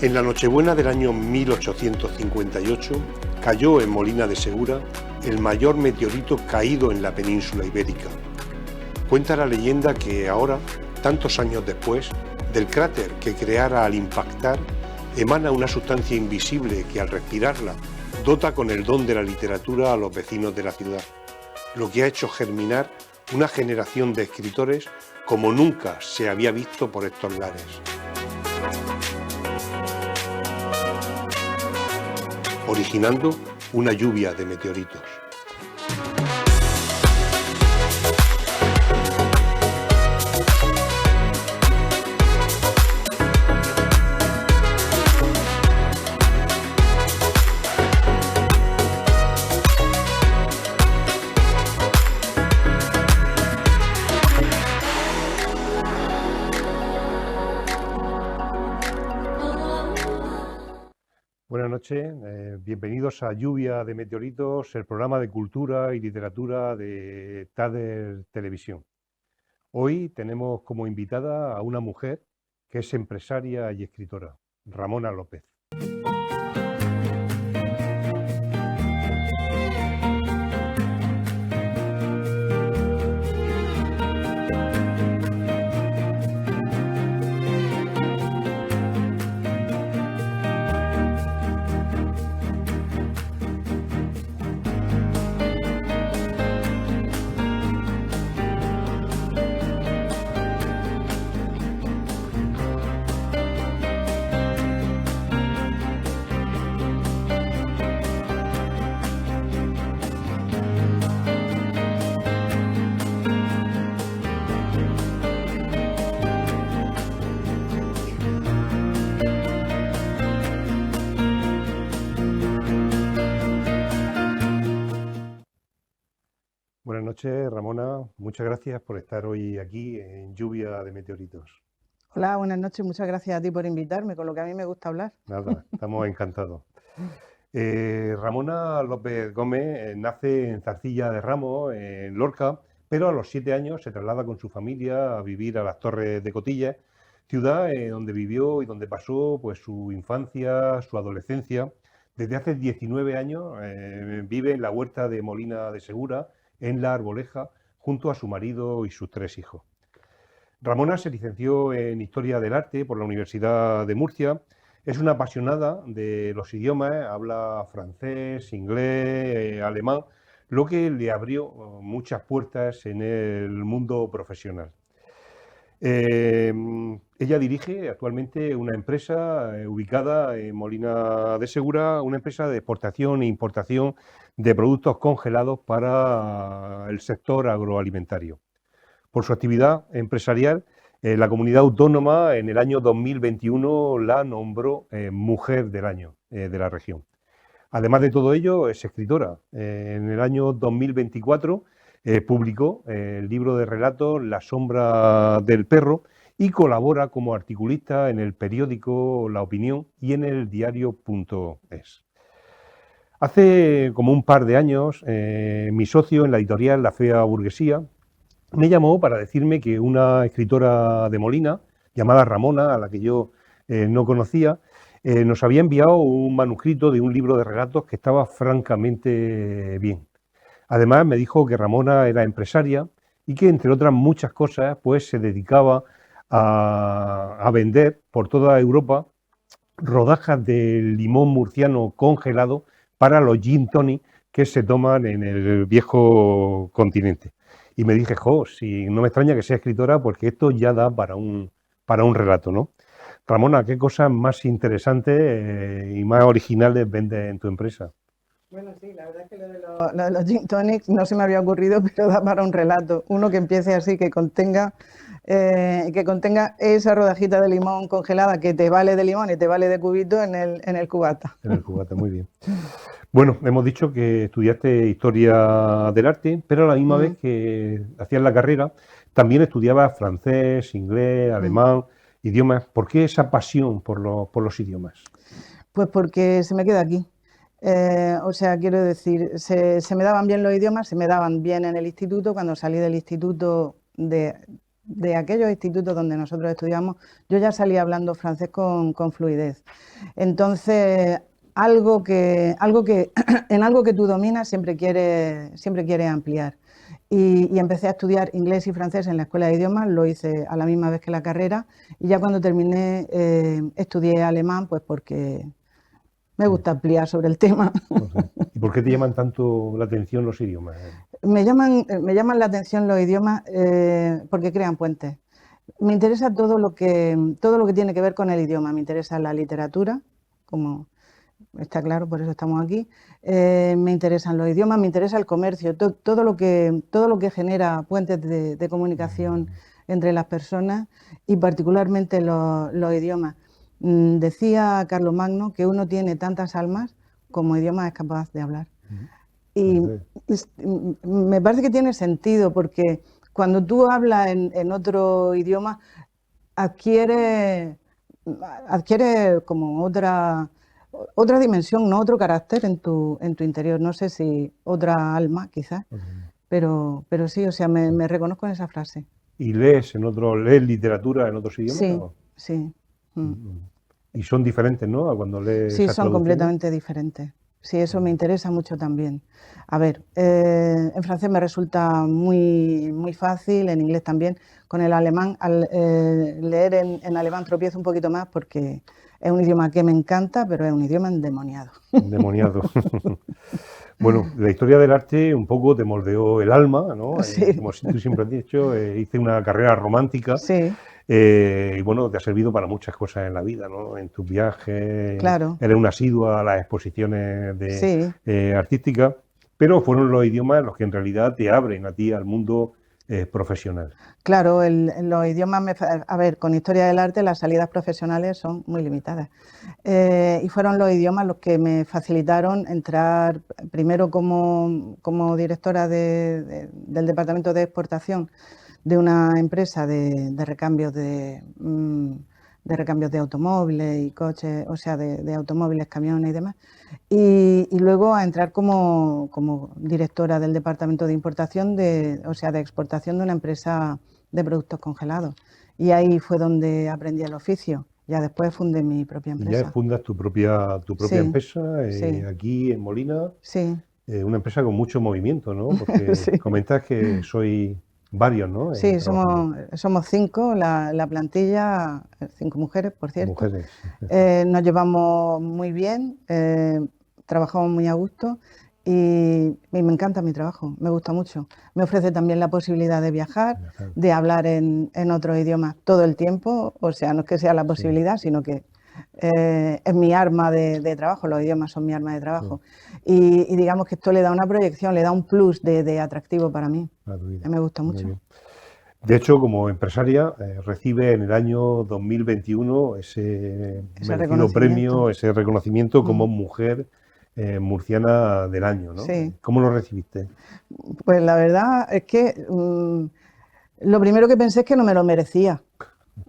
En la Nochebuena del año 1858 cayó en Molina de Segura el mayor meteorito caído en la península ibérica. Cuenta la leyenda que ahora, tantos años después, del cráter que creara al impactar, emana una sustancia invisible que al respirarla dota con el don de la literatura a los vecinos de la ciudad, lo que ha hecho germinar una generación de escritores como nunca se había visto por estos lares. Originando una lluvia de meteoritos. Buenas noches, bienvenidos a Lluvia de Meteoritos, el programa de cultura y literatura de TADER Televisión. Hoy tenemos como invitada a una mujer que es empresaria y escritora, Ramona López. Buenas noches, Ramona. Muchas gracias por estar hoy aquí en Lluvia de Meteoritos. Hola, buenas noches. Muchas gracias a ti por invitarme, con lo que a mí me gusta hablar. Nada, estamos encantados. Ramona López Gómez nace en Zarcilla de Ramos, en Lorca, pero a los 7 años se traslada con su familia a vivir a las Torres de Cotillas, ciudad donde vivió y donde pasó pues, su infancia, su adolescencia. Desde hace 19 años vive en la huerta de Molina de Segura, en La Arboleja, junto a su marido y sus 3 hijos. Ramona se licenció en Historia del Arte por la Universidad de Murcia. Es una apasionada de los idiomas, habla francés, inglés, alemán, lo que le abrió muchas puertas en el mundo profesional. Ella dirige actualmente una empresa ubicada en Molina de Segura, una empresa de exportación e importación de productos congelados para el sector agroalimentario. Por su actividad empresarial, la comunidad autónoma en el año 2021 la nombró Mujer del Año de la región. Además de todo ello, es escritora. En el año 2024 publicó el libro de relatos La sombra del perro y colabora como articulista en el periódico La Opinión y en el diario.es. Hace como un par de años, mi socio en la editorial La Fea Burguesía me llamó para decirme que una escritora de Molina, llamada Ramona, a la que yo no conocía, nos había enviado un manuscrito de un libro de relatos que estaba francamente bien. Además, me dijo que Ramona era empresaria y que, entre otras muchas cosas, pues se dedicaba a vender por toda Europa rodajas de limón murciano congelado para los gin tonic que se toman en el viejo continente. Y me dije, si no me extraña que sea escritora, porque esto ya da para un relato, ¿no? Ramona, ¿qué cosas más interesantes y más originales vendes en tu empresa? Bueno, sí, la verdad es que lo de los gin tonics no se me había ocurrido, pero da para un relato. Uno que empiece así, que contenga esa rodajita de limón congelada que te vale de limón y te vale de cubito en el cubata. En el cubata, muy bien. Bueno, hemos dicho que estudiaste Historia del Arte, pero a la misma vez que hacías la carrera, también estudiabas francés, inglés, alemán, idiomas. ¿Por qué esa pasión por los idiomas? Pues porque se me queda aquí. O sea, quiero decir, se me daban bien los idiomas, se me daban bien en el instituto. Cuando salí del instituto de aquellos institutos donde nosotros estudiamos, yo ya salía hablando francés con fluidez. Entonces, en algo que tú dominas siempre quieres ampliar. Y empecé a estudiar inglés y francés en la escuela de idiomas, lo hice a la misma vez que la carrera, y ya cuando terminé estudié alemán, pues porque me gusta ampliar sobre el tema. No sé. ¿Y por qué te llaman tanto la atención los idiomas? Me llaman la atención los idiomas porque crean puentes. Me interesa todo lo que tiene que ver con el idioma. Me interesa la literatura, como está claro, por eso estamos aquí. Me interesan los idiomas, me interesa el comercio, todo lo que genera puentes de comunicación entre las personas y particularmente los idiomas. Decía Carlomagno que uno tiene tantas almas como idiomas es capaz de hablar. Y me parece que tiene sentido porque cuando tú hablas en otro idioma adquiere como otra dimensión, ¿no? Otro carácter en tu interior. No sé si otra alma, quizás, pero sí, o sea, me reconozco en esa frase. ¿Y lees lees literatura en otros idiomas? Sí, ¿O? sí. Y son diferentes, ¿no? A cuando lees Sí, esas son traducciones. completamente diferentes. Sí, eso me interesa mucho también. A ver, en francés me resulta muy, muy fácil, en inglés también. Con el alemán, al leer en alemán tropiezo un poquito más porque es un idioma que me encanta, pero es un idioma endemoniado. Endemoniado. Bueno, la historia del arte un poco te moldeó el alma, ¿no? Sí, Como tú siempre has dicho, hice una carrera romántica sí, y bueno, te ha servido para muchas cosas en la vida, ¿no? En tus viajes, claro, eres una asidua a las exposiciones sí. artísticas, pero fueron los idiomas los que en realidad te abren a ti al mundo profesional. Claro, los idiomas, a ver, con historia del arte las salidas profesionales son muy limitadas. Y fueron los idiomas los que me facilitaron entrar primero como directora del departamento de exportación de una empresa de recambios de automóviles y coches, o sea, de automóviles, camiones y demás. Y luego a entrar como directora del departamento de importación, o sea, de exportación de una empresa de productos congelados. Y ahí fue donde aprendí el oficio. Ya después fundé mi propia Y ya empresa. fundas tu propia Sí, empresa sí, aquí en Molina, sí, una empresa con mucho movimiento, ¿no? Porque sí. comentas que sois varios, ¿no? Sí, Trabajando, somos 5, la plantilla, 5 mujeres, por cierto. mujeres. Nos llevamos muy bien, trabajamos muy a gusto y me encanta mi trabajo, me gusta mucho. Me ofrece también la posibilidad de viajar, de hablar en otros idiomas todo el tiempo, o sea, no es que sea la Sí, posibilidad, sino que es mi arma de trabajo, los idiomas son mi arma de trabajo. Y digamos que esto le da una proyección, le da un plus de atractivo para mí. a tu vida. Me gusta Muy mucho. bien. De hecho, como empresaria, recibe en el año 2021 ese Ese merecido premio, reconocimiento. ese reconocimiento como Mm, mujer murciana del año, ¿no? sí, ¿Cómo lo recibiste? pues la verdad es que lo primero que pensé es que no me lo merecía,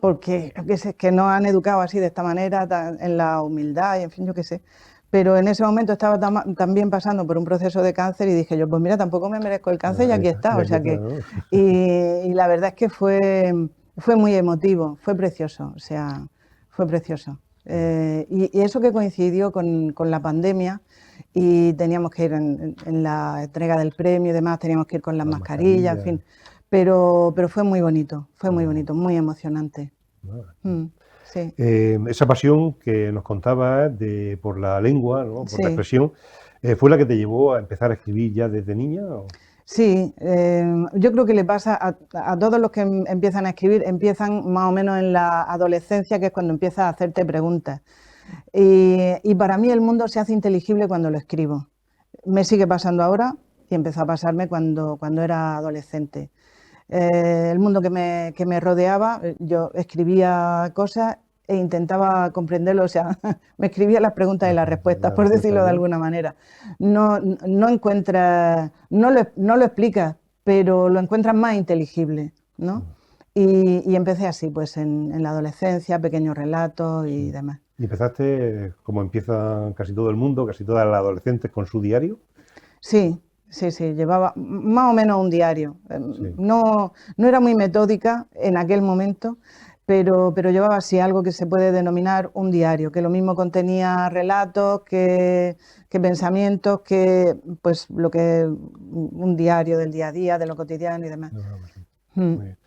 porque yo qué sé, es que nos han educado así de esta manera, en la humildad y en fin, yo qué sé. Pero en ese momento estaba también pasando por un proceso de cáncer y dije yo, pues mira, tampoco me merezco el cáncer y aquí está. Ya O que sea está, que, ¿no? y la verdad es que fue muy emotivo, fue precioso, o sea, fue precioso. Y eso que coincidió con la pandemia y teníamos que ir en la entrega del premio y demás, teníamos que ir con las Las mascarillas, en mascarillas. fin. Pero fue muy bonito, muy emocionante. ¿No? Sí, Esa pasión que nos contabas por la lengua, ¿no? Por la sí. expresión, ¿fue la que te llevó a empezar a escribir ya desde niña? ¿O? Sí, yo creo que le pasa a todos los que empiezan a escribir, empiezan más o menos en la adolescencia, que es cuando empiezas a hacerte preguntas. Y para mí el mundo se hace inteligible cuando lo escribo. Me sigue pasando ahora y empezó a pasarme cuando era adolescente. El mundo que me rodeaba, yo escribía cosas e intentaba comprenderlo, o sea, me escribía las preguntas y las respuestas, La por respuesta, decirlo de ¿no? alguna manera. No encuentras, no lo explicas, pero lo encuentras más inteligible, ¿no? Y empecé así, pues en la adolescencia, pequeños relatos y Sí. demás. Y empezaste, como empieza casi todo el mundo, casi todas las adolescentes, con su diario. Sí, sí, llevaba más o menos un diario. Sí. No, no era muy metódica en aquel momento, pero llevaba así algo que se puede denominar un diario, que lo mismo contenía relatos que pensamientos, que pues lo que un diario del día a día, de lo cotidiano y demás. No, no, sí. Mm. Muy bien.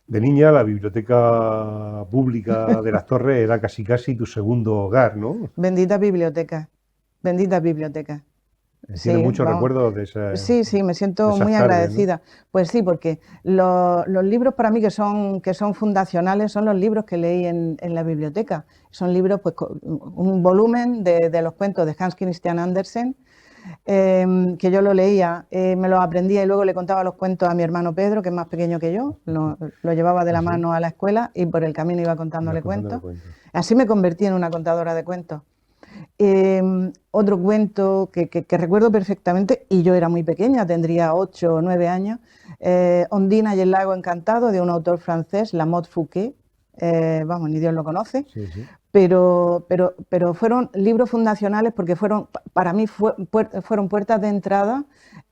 De niña, la biblioteca pública de Las Torres era casi casi tu segundo hogar, ¿no? Bendita biblioteca, bendita biblioteca. Tienes Sí, muchos vamos. recuerdos Sí, sí, me de siento esas muy tardes, ¿no? agradecida. Pues sí, porque los libros para mí que son fundacionales son los libros que leí en la biblioteca. Son libros, pues, un volumen de los cuentos de Hans Christian Andersen, que yo lo leía, me los aprendía y luego le contaba los cuentos a mi hermano Pedro, que es más pequeño que yo. Lo llevaba de la Así, mano a la escuela y por el camino iba ibas contándole contándome cuentos. cuentos. Así me convertí en una contadora de cuentos. Otro cuento que recuerdo perfectamente, y yo era muy pequeña, tendría 8 o 9 años, Ondina y el lago encantado, de un autor francés, Lamotte Fouquet, vamos, ni Dios lo conoce, Sí, sí. pero fueron libros fundacionales porque fueron, para mí fueron puertas de entrada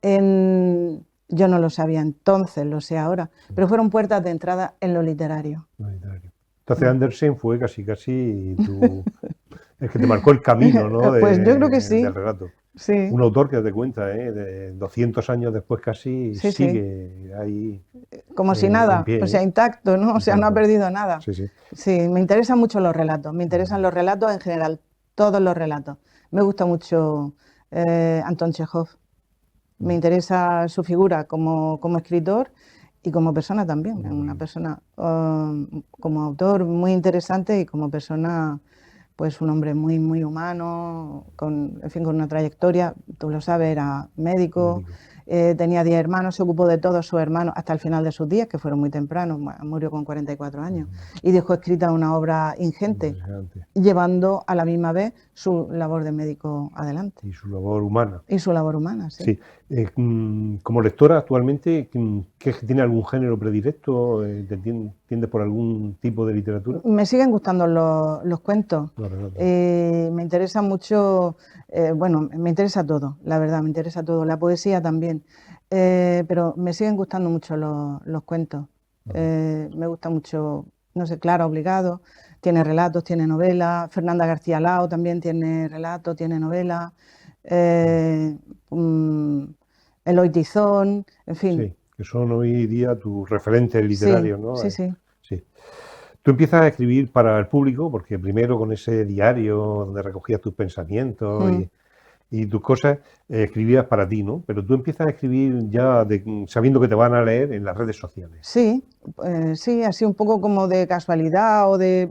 en, yo no lo sabía entonces, lo sé ahora, pero fueron puertas de entrada en lo literario. Lo literario. Entonces Andersen fue casi casi el que te marcó el camino, ¿no? Pues yo creo que Del sí, relato. sí, Un autor que te cuenta, ¿eh? De 200 años después casi sí, sí. sigue ahí Como si en nada, o pie, sea, ¿eh? intacto, ¿no? O sea, no ha Intacto. perdido nada. Sí, sí. Sí, me interesan mucho los relatos, me interesan los relatos en general, todos los relatos. Me gusta mucho Anton Chekhov, me interesa su figura como escritor y como persona también, es una persona como autor muy interesante y como persona, pues un hombre muy, muy humano, con, en fin, con una trayectoria, tú lo sabes, era médico, Médico. tenía 10 hermanos, se ocupó de todos sus hermanos hasta el final de sus días, que fueron muy tempranos, murió con 44 años, y dejó escrita una obra ingente, Impresionante. llevando a la misma vez su labor de médico adelante Y su labor humana. y su labor humana, sí. Sí. Como lectora actualmente, ¿tiene algún género predilecto? ¿Tiendes por algún tipo de literatura? Me siguen gustando los cuentos. Los relatos. Me interesa mucho, bueno, me interesa todo, la verdad, me interesa todo. La poesía también. Pero me siguen gustando mucho los cuentos. Me gusta mucho, no sé, Clara Obligado, tiene relatos, tiene novelas. Fernanda García Lao también tiene relatos, tiene novelas. Eh, mm, Eloy Tizón, en fin, Sí, que son hoy día tus referentes sí, literarios, ¿no? sí, sí. Sí. Tú empiezas a escribir para el público, porque primero con ese diario donde recogías tus pensamientos Mm. y tus cosas, escribías para ti, ¿no? Pero tú empiezas a escribir ya sabiendo que te van a leer en las redes sociales. Sí, sí, así un poco como de casualidad o de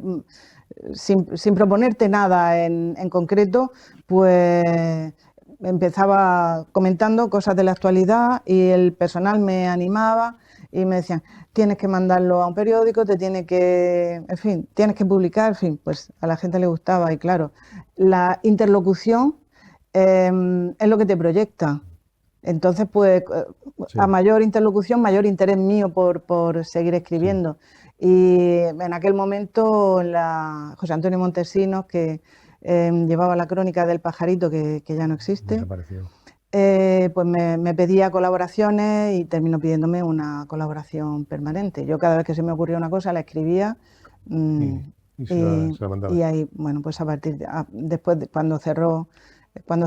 sin proponerte nada en concreto, pues empezaba comentando cosas de la actualidad y el personal me animaba y me decían, tienes que mandarlo a un periódico, te tiene que, en fin, tienes que publicar, en fin, pues a la gente le gustaba y claro, la interlocución es lo que te proyecta. Entonces, pues a Sí, mayor interlocución, mayor interés mío por seguir sí, escribiendo. Y en aquel momento, José Antonio Montesinos, que llevaba la crónica del pajarito, que ya no existe, desapareció. pues me pedía colaboraciones y terminó pidiéndome una colaboración permanente. Yo cada vez que se me ocurría una cosa la escribía mm, Y, y y, se la y mandabas, ahí, bueno, pues a partir después, cuando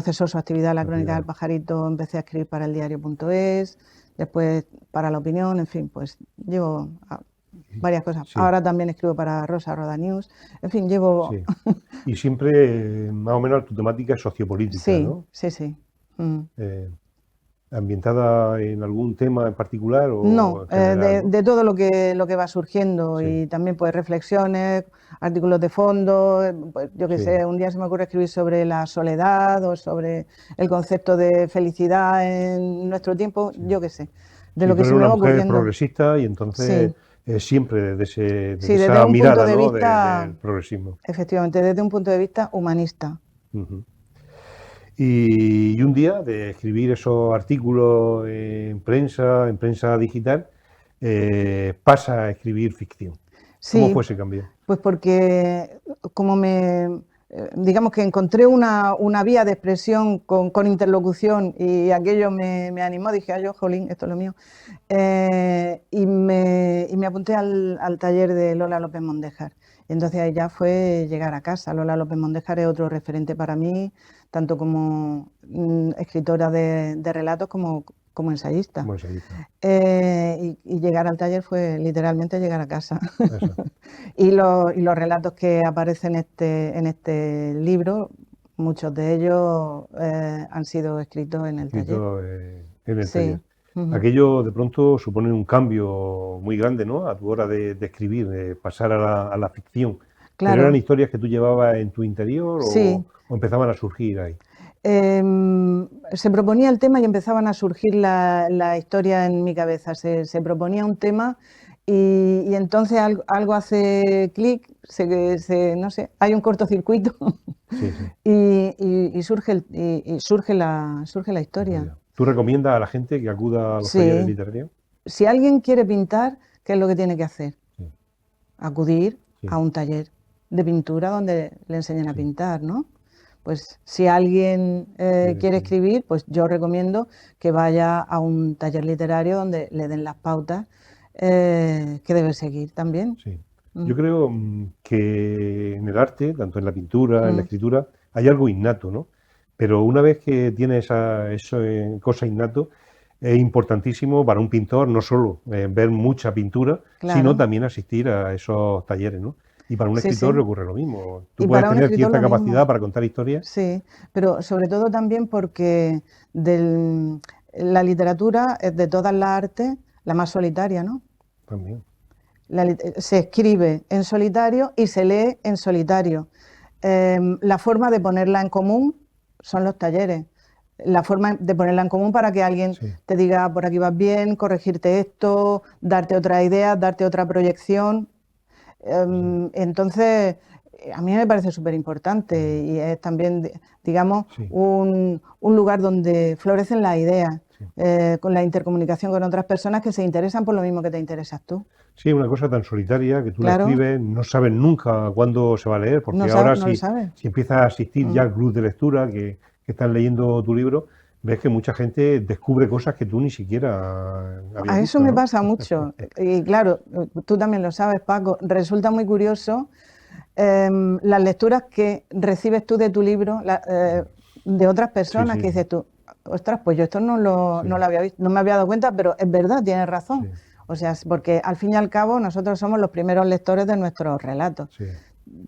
cesó su actividad la la crónica del actividad. pajarito, empecé a escribir para el diario.es, después para La Opinión, en fin, pues llevo varias cosas. Sí, Ahora también escribo para Rosa Roda News, en fin, llevo, sí. Y siempre, más o menos, tu temática es sociopolítica, sí, ¿no? sí, sí. Mm. Eh, ¿Ambientada en algún tema en particular o No, en general, no? de todo lo que va surgiendo Sí, y también pues reflexiones, artículos de fondo, pues, yo qué sí. sé, un día se me ocurre escribir sobre la soledad o sobre el concepto de felicidad en nuestro tiempo, Sí, yo qué sé, de sí, lo tú que eres se me una va mujer ocurriendo. progresista y entonces Sí, siempre desde sí, desde esa un punto mirada, de ¿no? vista, Del progresismo. efectivamente, desde un punto de vista humanista. Ujú. Y un día de escribir esos artículos en prensa digital, pasa a escribir ficción. ¿Cómo Sí, fue ese cambio? pues porque como me, digamos que encontré una vía de expresión con interlocución y aquello me animó, dije, yo, jolín, esto es lo mío. Y me apunté al taller de Lola López Mondéjar. Y entonces ahí ya fue llegar a casa. Lola López Mondéjar es otro referente para mí, tanto como escritora de relatos como ensayista. Como ensayista. Y llegar al taller fue literalmente llegar a casa. Eso. Y los relatos que aparecen en este libro, muchos de ellos han sido escritos en el taller. Escrito en el Sí. taller. Aquello de pronto supone un cambio muy grande, ¿no? A tu hora de escribir, de pasar a la ficción. ¿Pero Claro. eran historias que tú llevabas en tu interior Sí. o empezaban a surgir ahí? Se proponía el tema y empezaban a surgir la historia en mi cabeza. Se proponía un tema y entonces algo hace clic, no sé, hay un cortocircuito Sí, sí. y surge la historia. ¿Tú recomiendas a la gente que acuda a los Sí. talleres literarios? Si alguien quiere pintar, ¿qué es lo que tiene que hacer? Sí. Acudir Sí. a un taller de pintura donde le enseñen a Sí. pintar, ¿no? Pues si alguien quiere escribir, pues yo recomiendo que vaya a un taller literario donde le den las pautas que debe seguir también. Sí. Yo creo que en el arte, tanto en la pintura, en la escritura, hay algo innato, ¿no? Pero una vez que tienes esa cosa innato, es importantísimo para un pintor no solo ver mucha pintura, Claro. sino también asistir a esos talleres, ¿no? Y para un Sí, escritor sí. ocurre lo mismo. Tú Y puedes para un tener escritor cierta lo mismo. capacidad para contar historias. Sí, pero sobre todo también porque la literatura es de todas las artes la más solitaria, ¿no? También. Se escribe en solitario y se lee en solitario. La forma de ponerla en común son los talleres. La forma de ponerla en común para que alguien Sí. te diga por aquí vas bien, corregirte esto, darte otra idea, darte otra proyección. Entonces, a mí me parece súper importante y es también, digamos, Sí. un lugar donde florecen las ideas, Sí. con la intercomunicación con otras personas que se interesan por lo mismo que te interesas tú. Sí, una cosa tan solitaria que tú la Claro. escribes, no sabes nunca cuándo se va a leer, porque No ahora lo sabes. si empiezas a asistir ya al club de lectura que están leyendo tu libro, ves que mucha gente descubre cosas que tú ni siquiera habías A visto, eso me ¿no? pasa mucho. Y claro, tú también lo sabes, Paco, resulta muy curioso las lecturas que recibes tú de tu libro, de otras personas, Sí, que dices tú, ostras, pues yo esto no lo había visto, no me había dado cuenta, pero es verdad, tienes razón. Sí. O sea, porque al fin y al cabo nosotros somos los primeros lectores de nuestros relatos. Sí,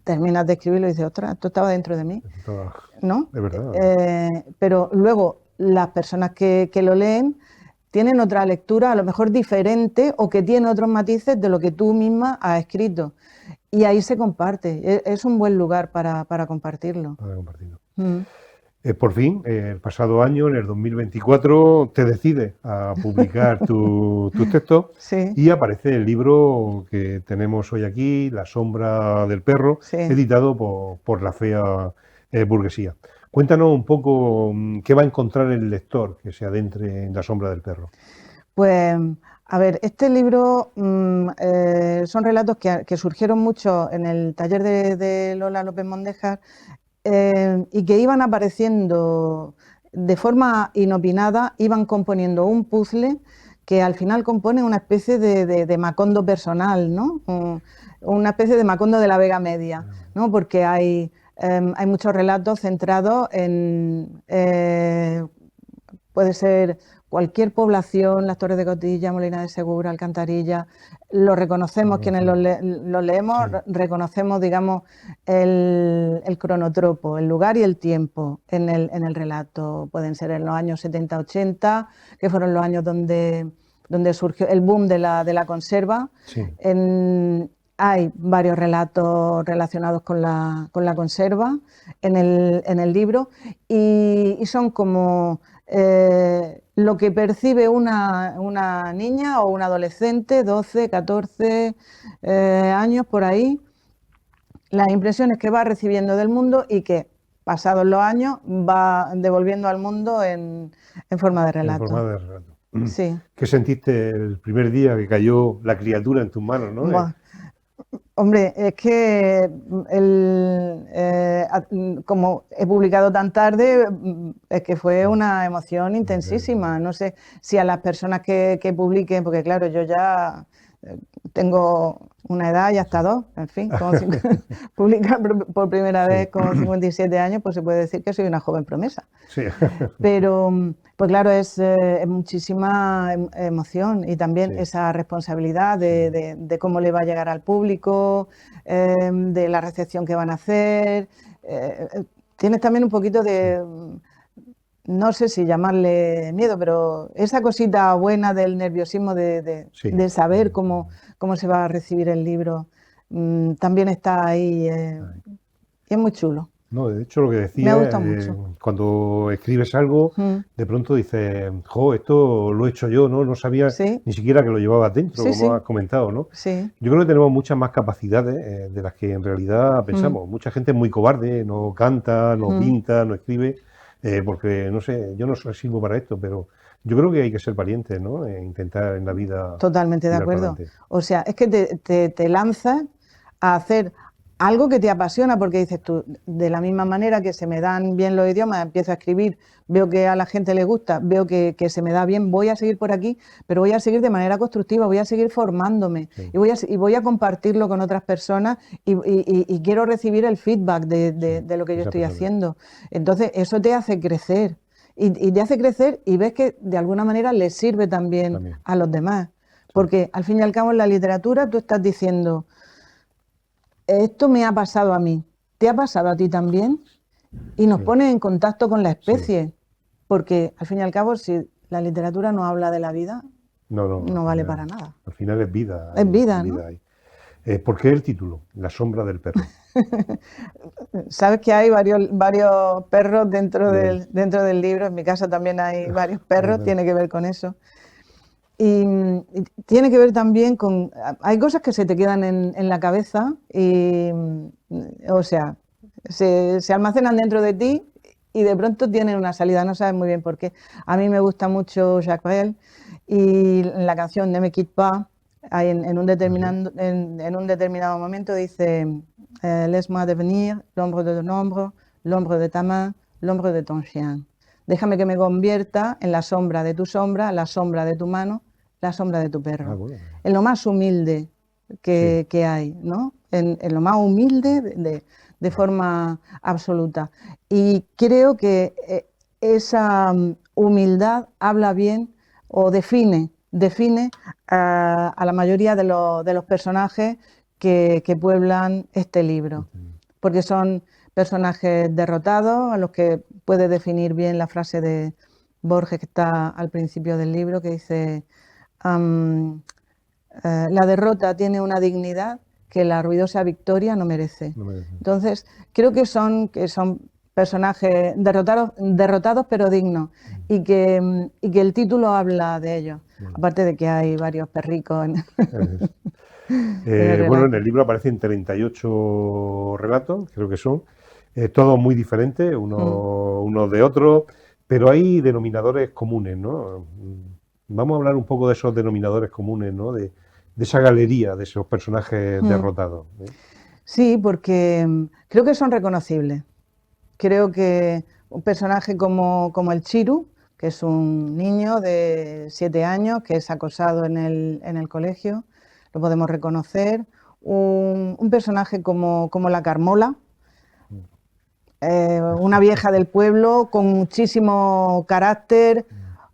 Terminas de escribirlo y dices, ostras, esto estaba dentro de mí, estaba- ¿no? de verdad. Pero luego las personas que lo leen tienen otra lectura, a lo mejor diferente, o que tiene otros matices de lo que tú misma has escrito. Y ahí se comparte. Es un buen lugar para compartirlo. Para compartirlo. Mm. Por fin, el pasado año, en el 2024, te decides a publicar tus textos Sí, y aparece el libro que tenemos hoy aquí, La sombra del perro, sí. editado por La Fea Burguesía. Cuéntanos un poco qué va a encontrar el lector que se adentre en La sombra del perro. Pues, a ver, este libro son relatos que surgieron mucho en el taller de Lola López Mondéjar y que iban apareciendo de forma inopinada, iban componiendo un puzzle que al final compone una especie de Macondo personal, ¿no? Una especie de Macondo de la Vega Media, ¿no? Porque hay muchos relatos centrados en, puede ser cualquier población, las Torres de Cotilla, Molina de Segura, Alcantarilla, lo reconocemos, quienes lo leemos, Sí. reconocemos, digamos, el cronotropo, el lugar y el tiempo en el relato. Pueden ser en los años 70-80, que fueron los años donde surgió el boom de la conserva. Sí. Hay varios relatos relacionados con la conserva en el libro y son como lo que percibe una niña o un adolescente, 12, 14 años por ahí, las impresiones que va recibiendo del mundo y que, pasados los años, va devolviendo al mundo en forma de relato. En forma de relato. Sí. ¿Qué sentiste el primer día que cayó la criatura en tus manos, ¿no? Buah. Hombre, es que como he publicado tan tarde, es que fue una emoción intensísima. No sé si a las personas que publiquen, porque claro, yo ya tengo una edad y hasta dos, en fin, publicar por primera vez con 57 años, pues se puede decir que soy una joven promesa. Sí. Pero, pues claro, es muchísima emoción y también esa responsabilidad de cómo le va a llegar al público, de la recepción que van a hacer. Tienes también un poquito de, no sé si llamarle miedo, pero esa cosita buena del nerviosismo de saber cómo se va a recibir el libro, también está ahí. Y es muy chulo. No, de hecho, lo que Me ha decía, gustado mucho. cuando escribes algo, de pronto dices, jo, esto lo he hecho yo, ¿no? No sabía ni siquiera que lo llevabas dentro, como has comentado, ¿no? Sí. Yo creo que tenemos muchas más capacidades de las que en realidad pensamos. Mucha gente es muy cobarde, no canta, no pinta, no escribe, porque, no sé, yo no sirvo para esto, pero yo creo que hay que ser valiente, ¿no? Intentar en la vida. Totalmente de tirar para acuerdo. adelante. O sea, es que te lanzas a hacer algo que te apasiona, porque dices tú, de la misma manera que se me dan bien los idiomas, empiezo a escribir, veo que a la gente le gusta, veo que se me da bien, voy a seguir por aquí, pero voy a seguir de manera constructiva, voy a seguir formándome y voy a compartirlo con otras personas y quiero recibir el feedback de lo que yo estoy haciendo. Entonces, eso te hace crecer y te hace crecer y ves que de alguna manera le sirve también a los demás. Porque al fin y al cabo en la literatura tú estás diciendo, esto me ha pasado a mí, ¿te ha pasado a ti también? Y nos pone en contacto con la especie, porque al fin y al cabo si la literatura no habla de la vida, no vale para nada. Al final es vida. Es vida, ¿no? ¿Por qué el título? La sombra del perro. Sabes que hay varios perros dentro del libro, en mi casa también hay varios perros, tiene que ver con eso. Y tiene que ver también con... Hay cosas que se te quedan en la cabeza y, o sea, se almacenan dentro de ti y de pronto tienen una salida, no sabes muy bien por qué. A mí me gusta mucho Jacques Brel y la canción Ne me quitte pas, en un determinado momento dice Laisse-moi devenir l'ombre de ton ombre, l'ombre de ta main, l'ombre de ton chien. Déjame que me convierta en la sombra de tu sombra, la sombra de tu mano, la sombra de tu perro. Bueno. En lo más humilde que hay, ¿no? En lo más humilde de forma absoluta. Y creo que esa humildad habla bien o define a la mayoría de los personajes que pueblan este libro. Porque son personajes derrotados, a los que puede definir bien la frase de Borges que está al principio del libro, que dice, la derrota tiene una dignidad que la ruidosa victoria no merece. Entonces, creo que son personajes derrotados pero dignos y que el título habla de ellos, aparte de que hay varios perricos bueno, en el libro aparecen 38 relatos, creo que son, todos muy diferentes, unos de otros, pero hay denominadores comunes, ¿no? Vamos a hablar un poco de esos denominadores comunes, ¿no? De esa galería de esos personajes derrotados. Sí, porque creo que son reconocibles. Creo que un personaje como el Chiru, que es un niño de 7 años que es acosado en el colegio, lo podemos reconocer. Un personaje como la Carmola, una vieja del pueblo con muchísimo carácter,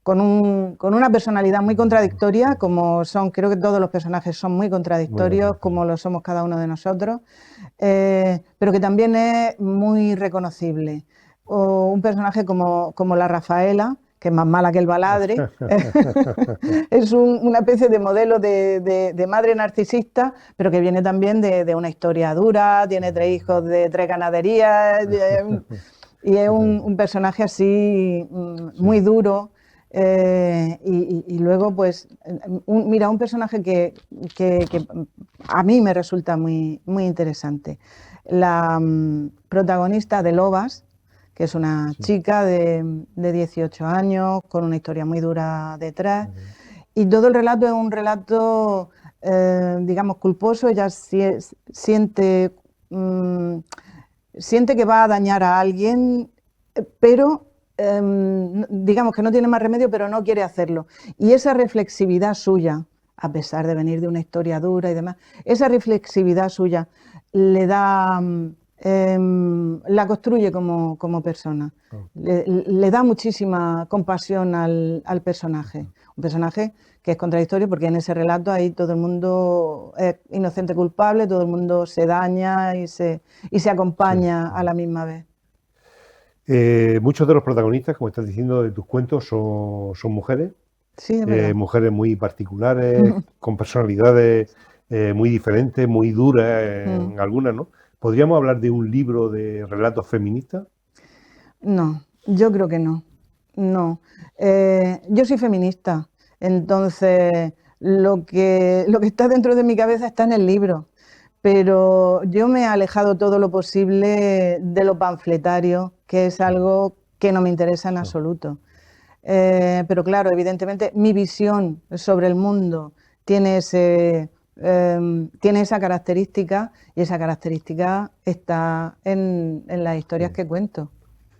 con una personalidad muy contradictoria, como son, creo que todos los personajes son muy contradictorios, como lo somos cada uno de nosotros, pero que también es muy reconocible. O un personaje como la Rafaela, que es más mala que el baladre, es una especie de modelo de madre narcisista, pero que viene también de una historia dura, tiene 3 hijos de 3 ganaderías, y es un personaje así muy duro. Y luego, pues, mira, un personaje que a mí me resulta muy, muy interesante. La protagonista de Lobas, que es una chica de 18 años, con una historia muy dura detrás. Y todo el relato es un relato digamos, culposo, ella siente, siente que va a dañar a alguien, pero digamos que no tiene más remedio, pero no quiere hacerlo. Y esa reflexividad suya, a pesar de venir de una historia dura y demás, esa reflexividad suya le da, la construye como persona. Le da muchísima compasión al personaje. Un personaje que es contradictorio porque en ese relato ahí todo el mundo es inocente culpable, todo el mundo se daña y se acompaña a la misma vez. Muchos de los protagonistas, como estás diciendo, de tus cuentos son mujeres. Sí, es verdad. Mujeres muy particulares, con personalidades muy diferentes, muy duras en algunas, ¿no? ¿Podríamos hablar de un libro de relatos feministas? No, yo creo que no. No. Yo soy feminista, entonces lo que está dentro de mi cabeza está en el libro, pero yo me he alejado todo lo posible de lo panfletario, que es algo que no me interesa en absoluto. Pero claro, evidentemente mi visión sobre el mundo tiene tiene esa característica y esa característica está en las historias que cuento.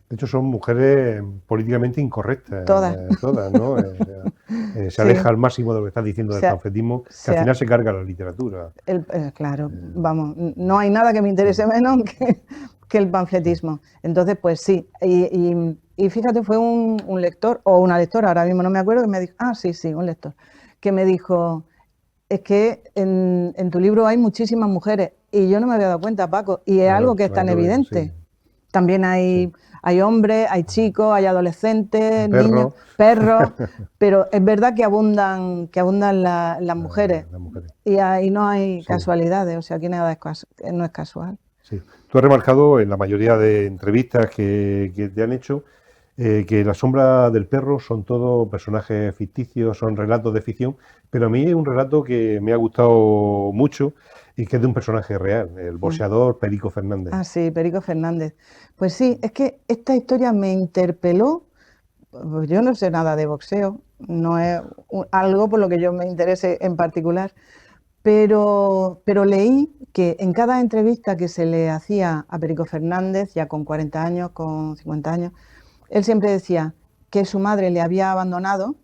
De hecho, son mujeres políticamente incorrectas, Todas. todas, ¿no? Se Sí. aleja al máximo de lo que estás diciendo del Se ha- panfletismo, que se al ha- final se carga la literatura. Claro, vamos, no hay nada que me interese menos que el panfletismo. Entonces, pues sí, y fíjate, fue un lector o una lectora, ahora mismo no me acuerdo, que me dijo, sí, un lector, que me dijo, es que en tu libro hay muchísimas mujeres y yo no me había dado cuenta, Paco, y es Claro, algo que es tan claro, evidente. sí. También hay hombres, hay chicos, hay adolescentes, Perros. niños, perros, pero es verdad que abundan las mujeres. Las mujeres. Y ahí no hay Sí. casualidades, o sea, aquí nada no es casual. Sí. Tú has remarcado en la mayoría de entrevistas que te han hecho que La sombra del perro son todos personajes ficticios, son relatos de ficción, pero a mí hay un relato que me ha gustado mucho y que es de un personaje real, el boxeador Perico Fernández. Ah, sí, Perico Fernández. Pues sí, es que esta historia me interpeló. Pues yo no sé nada de boxeo, no es algo por lo que yo me interese en particular, pero leí que en cada entrevista que se le hacía a Perico Fernández, ya con 40 años, con 50 años, él siempre decía que su madre le había abandonado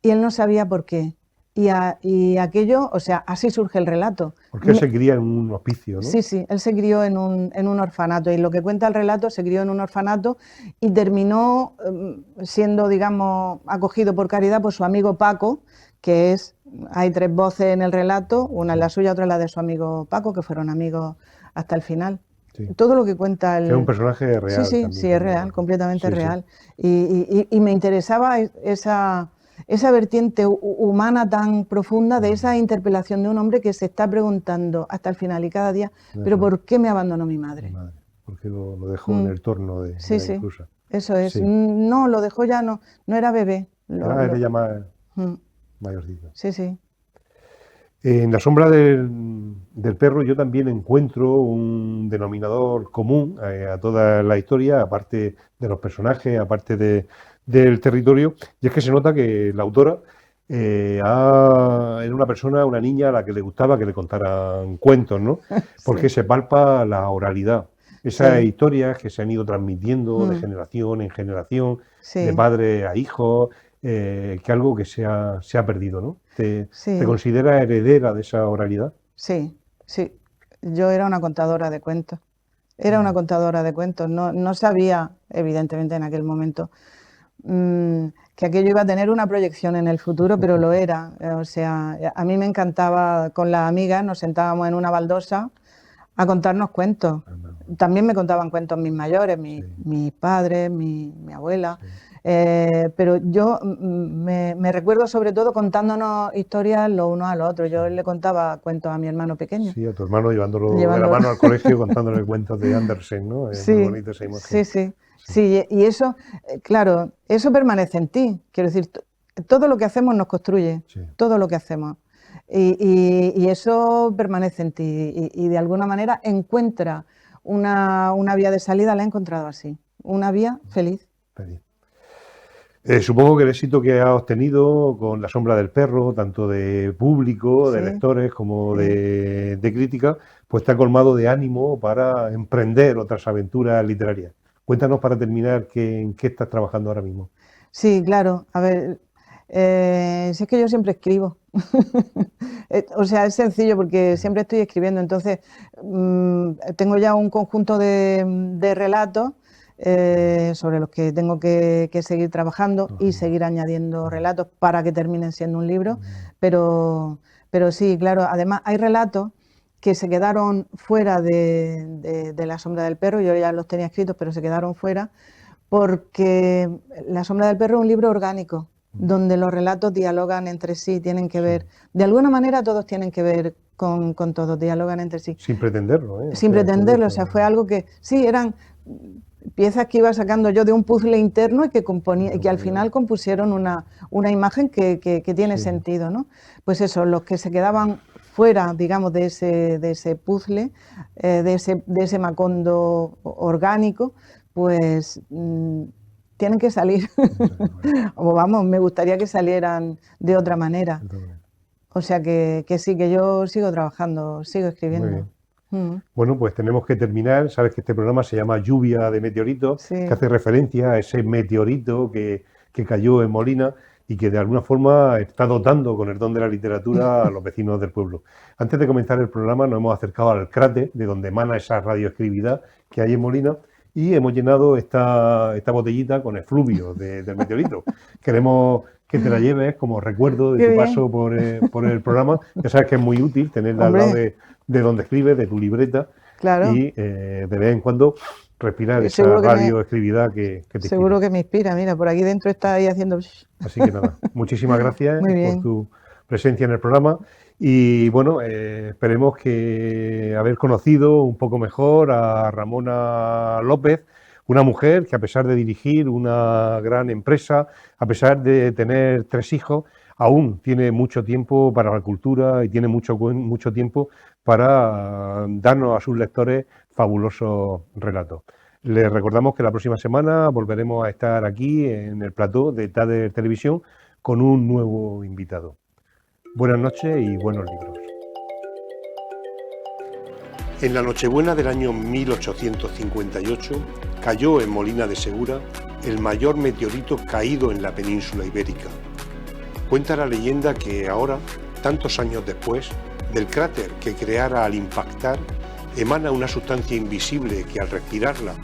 y él no sabía por qué. Y aquello, o sea, así surge el relato. Porque él se cría en un hospicio, ¿no? Sí, él se crió en un orfanato y lo que cuenta el relato, se crió en un orfanato y terminó siendo, digamos, acogido por caridad por su amigo Paco, que hay tres voces en el relato, una es la suya, otra es la de su amigo Paco, que fueron amigos hasta el final. Sí. Todo lo que cuenta Que es un personaje real. Sí, también, es real, completamente sí, real. Y me interesaba esa vertiente humana tan profunda de esa interpelación de un hombre que se está preguntando hasta el final y cada día, ¿pero por qué me abandonó mi madre? Porque lo dejó en el torno de la inclusa. Eso es. Sí. No, lo dejó ya, no era bebé. Era ya más mayorcito. Sí. En La sombra del perro yo también encuentro un denominador común a toda la historia, aparte de los personajes, aparte del territorio, y es que se nota que la autora era una persona, una niña a la que le gustaba que le contaran cuentos, ¿no? Porque se palpa la oralidad. Esas historias que se han ido transmitiendo de generación en generación, de padre a hijo, que algo que se ha perdido, ¿no? ¿Te consideras heredera de esa oralidad? Sí. Yo era una contadora de cuentos. Era una contadora de cuentos. No sabía, evidentemente en aquel momento, que aquello iba a tener una proyección en el futuro, pero lo era. O sea, a mí me encantaba, con las amigas nos sentábamos en una baldosa a contarnos cuentos. También me contaban cuentos mis mayores, mis padres, mi abuela. Pero yo me recuerdo sobre todo contándonos historias los unos a los otros. Yo le contaba cuentos a mi hermano pequeño. Sí, a tu hermano llevándolo de la mano al colegio contándole cuentos de Andersen, ¿no? Es muy bonito esa imagen. Sí, y eso, claro, eso permanece en ti. Quiero decir, todo lo que hacemos nos construye, todo lo que hacemos. Y eso permanece en ti y de alguna manera encuentra una vía de salida, la he encontrado así, una vía feliz. Supongo que el éxito que has obtenido con La sombra del perro, tanto de público, de Sí, lectores, como sí. de crítica, pues te ha colmado de ánimo para emprender otras aventuras literarias. Cuéntanos para terminar en qué estás trabajando ahora mismo. Sí, claro. A ver, si es que yo siempre escribo. O sea, es sencillo porque siempre estoy escribiendo. Entonces, tengo ya un conjunto de relatos sobre los que tengo que seguir trabajando y seguir añadiendo relatos para que terminen siendo un libro. Pero, pero sí, claro, además hay relatos que se quedaron fuera de La sombra del perro. Yo ya los tenía escritos, pero se quedaron fuera porque La sombra del perro es un libro orgánico, donde los relatos dialogan entre sí, tienen que ver, de alguna manera todos tienen que ver con todos, dialogan entre sí. Sin pretenderlo, ¿eh? O Sin sea, pretenderlo, o sea, fue algo que, sí, eran piezas que iba sacando yo de un puzzle interno y que, componía, y que al final compusieron una imagen que tiene Sí. sentido, ¿no? Pues eso, los que se quedaban fuera, digamos, de ese puzzle, de ese macondo orgánico, pues tienen que salir. O vamos, me gustaría que salieran de otra manera. O sea que sí, que yo sigo trabajando, sigo Muy escribiendo. bien. Bueno, pues tenemos que terminar. Sabes que este programa se llama Lluvia de Meteoritos, Sí, que hace referencia a ese meteorito que cayó en Molina y que de alguna forma está dotando con el don de la literatura a los vecinos del pueblo. Antes de comenzar el programa nos hemos acercado al cráter de donde emana esa radioactividad que hay en Molina y hemos llenado esta botellita con efluvio del meteorito. Queremos que te la lleves como recuerdo de qué tu bien. paso por el programa. Ya sabes que es muy útil tenerla al lado Hombre, de donde escribes, de tu libreta, claro, y de vez en cuando respirar esa seguro que me, radioactividad que te inspira. seguro que me inspira. Mira, por aquí dentro está ahí haciendo... Así que nada, muchísimas gracias Muy por bien. tu presencia en el programa y bueno, esperemos que haber conocido un poco mejor a Ramona López, una mujer que a pesar de dirigir una gran empresa, a pesar de tener 3 hijos, aún tiene mucho tiempo para la cultura y tiene mucho tiempo para darnos a sus lectores fabulosos relatos. Les recordamos que la próxima semana volveremos a estar aquí en el plató de TADER Televisión con un nuevo invitado. Buenas noches y buenos libros. En la Nochebuena del año 1858 cayó en Molina de Segura el mayor meteorito caído en la península ibérica. Cuenta la leyenda que ahora, tantos años después, del cráter que creara al impactar, emana una sustancia invisible que al respirarla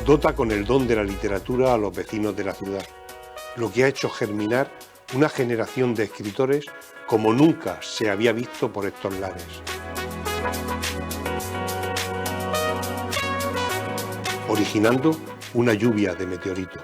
dota con el don de la literatura a los vecinos de la ciudad, lo que ha hecho germinar una generación de escritores como nunca se había visto por estos lares. Originando una lluvia de meteoritos.